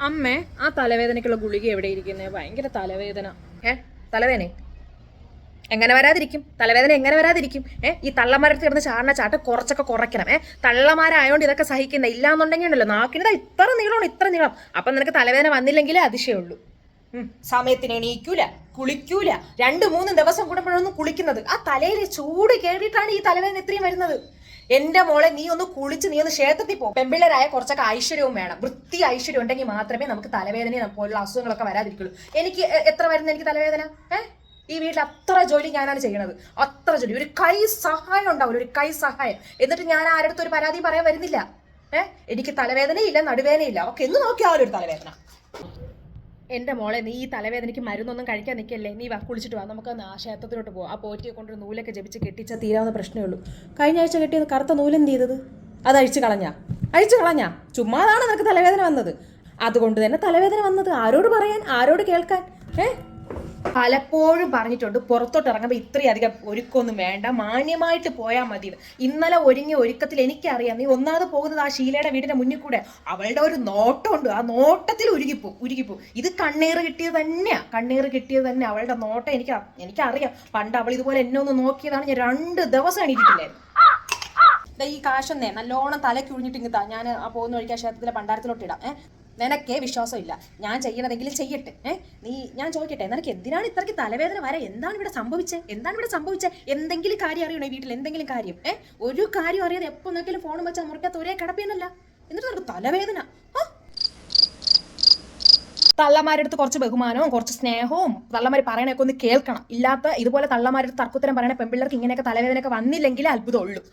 അമ്മേ, ആ തലവേദനയ്ക്കുള്ള ഗുളിക എവിടെ ഇരിക്കുന്നത്? ഭയങ്കര തലവേദന. തലവേദന എങ്ങനെ വരാതിരിക്കും? തലവേദന എങ്ങനെ വരാതിരിക്കും? ഈ തള്ളമാരത്ത് കിടന്ന് ചാടിന ചാട്ട് കുറച്ചൊക്കെ കുറയ്ക്കണം. തള്ളമാരായോണ്ട് ഇതൊക്കെ സഹിക്കുന്ന. ഇല്ലാന്നുണ്ടെങ്കിൽ ഉണ്ടല്ലോ നാക്കിന് ഇത്ര നീളമാണ്, ഇത്ര നീളം. അപ്പം നിനക്ക് തലവേദന വന്നില്ലെങ്കിലേ അതിശയുള്ളൂ. സമയത്തിന് എണീക്കൂല, കുളിക്കൂല, 2-3 ദിവസം കൂടുമ്പോഴൊന്നും കുളിക്കുന്നത്. ആ തലയിൽ ചൂട് കയറിയിട്ടാണ് ഈ തലവേദന ഇത്രയും വരുന്നത്. എന്റെ മോളെ, നീ ഒന്ന് കുളിച്ച് നീ ഒന്ന് ക്ഷേത്രത്തിൽ പോകും. പെമ്പിള്ളേരായ കുറച്ചൊക്കെ ഐശ്വര്യവും വേണം. വൃത്തി ഐശ്വര്യം ഉണ്ടെങ്കിൽ മാത്രമേ നമുക്ക് തലവേദനയും പോലുള്ള അസുഖങ്ങളൊക്കെ വരാതിരിക്കുള്ളൂ. എനിക്ക് എത്ര വരുന്നത് എനിക്ക് തലവേദന? ഈ വീട്ടിൽ അത്ര ജോലി ഞാനാണ് ചെയ്യണത്. അത്ര ജോലി, ഒരു കൈ സഹായം ഉണ്ടാവില്ല, ഒരു കൈ സഹായം. എന്നിട്ട് ഞാൻ ആരുടെ അടുത്ത് ഒരു പരാതി പറയാൻ വരുന്നില്ല. എനിക്ക് തലവേദനയില്ല, നടുവേദനയില്ല, അവർക്ക് എന്ന് നോക്കിയാലും ഒരു തലവേദന. എൻ്റെ മോളെ, നീ ഈ തലവേദനയ്ക്ക് മരുന്നൊന്നും കഴിക്കാൻ നിൽക്കല്ലേ. നീ വാ, കുളിച്ചിട്ട് വാ, നമുക്ക് ആ ക്ഷേത്രത്തിലോട്ട് പോകാം. ആ പോറ്റിയെ കൊണ്ടൊരു നൂലൊക്കെ ജപിച്ച് കെട്ടിച്ചാൽ തീരാവുന്ന പ്രശ്നമേ ഉള്ളൂ. കഴിഞ്ഞ ആഴ്ച കെട്ടിയത് കറുത്ത നൂലെന്ത് ചെയ്തത്? അത് അഴിച്ചു കളഞ്ഞാ? ചുമ്മാതാണ് നിനക്ക് തലവേദന വന്നത്. അതുകൊണ്ട് തന്നെ തലവേദന വന്നത്. ആരോട് പറയാൻ, ആരോട് കേൾക്കാൻ? പലപ്പോഴും പറഞ്ഞിട്ടുണ്ട്, പുറത്തോട്ട് ഇറങ്ങുമ്പോൾ ഇത്രയധികം ഒരുക്കൊന്നും വേണ്ട, മാന്യമായിട്ട് പോയാൽ മതി. ഇന്നലെ ഒരുങ്ങിയ ഒരുക്കത്തിൽ എനിക്കറിയാം നീ ഒന്നാമത് പോകുന്നത് ആ ഷീലയുടെ വീടിന്റെ മുന്നിൽ കൂടെ. അവളുടെ ഒരു നോട്ടമുണ്ട്, ആ നോട്ടത്തിൽ ഉരുകിപ്പോ. ഇത് കണ്ണീർ കിട്ടിയത് തന്നെ. അവളുടെ നോട്ടം എനിക്കറിയാം. പണ്ട് അവൾ ഇതുപോലെ എന്നെ ഒന്ന് നോക്കിയതാണ്. ഞാൻ 2 ദിവസം എണീറ്റില്ലായിരുന്നു. ഈ കാശൊന്നേ നല്ലോണം തലയ്ക്ക് ഉഴിഞ്ഞിട്ട് ഇങ്ങത്താ. ഞാൻ ആ പോകുന്ന വഴിക്ക് ആ ക്ഷേത്രത്തിലെ പണ്ടാരത്തിലോട്ട് ഇടാം. നിനക്കേ വിശ്വാസമില്ല, ഞാൻ ചെയ്യണതെങ്കിലും ചെയ്യട്ടെ. ഞാൻ ചോദിക്കട്ടെ, നിനക്ക് എന്തിനാണ് ഇത്രയ്ക്ക് തലവേദന വരെ? എന്താണ് ഇവിടെ സംഭവിച്ചത്? എന്തെങ്കിലും കാര്യം അറിയണോ ഈ വീട്ടിൽ? എന്തെങ്കിലും കാര്യം? ഒരു കാര്യം അറിയാതെ എപ്പോൾ നോക്കിയാലും ഫോണും വെച്ചാൽ മുറിക്കകത്ത് ഒരേ കിടപ്പിയെന്നല്ല. എന്നിട്ട് നിനക്ക് തലവേദന? തള്ളമാരെടുത്ത് കുറച്ച് ബഹുമാനവും കുറച്ച് സ്നേഹവും തള്ളമാര് പറയണൊക്കെ ഒന്ന് കേൾക്കണം. ഇല്ലാത്ത ഇതുപോലെ തള്ളമാരെടുത്ത് തർക്കുത്തരം പറയണ പെൺപിള്ളേർക്ക് ഇങ്ങനെയൊക്കെ തലവേദനയൊക്കെ വന്നില്ലെങ്കിലേ അത്ഭുതമുള്ളൂ.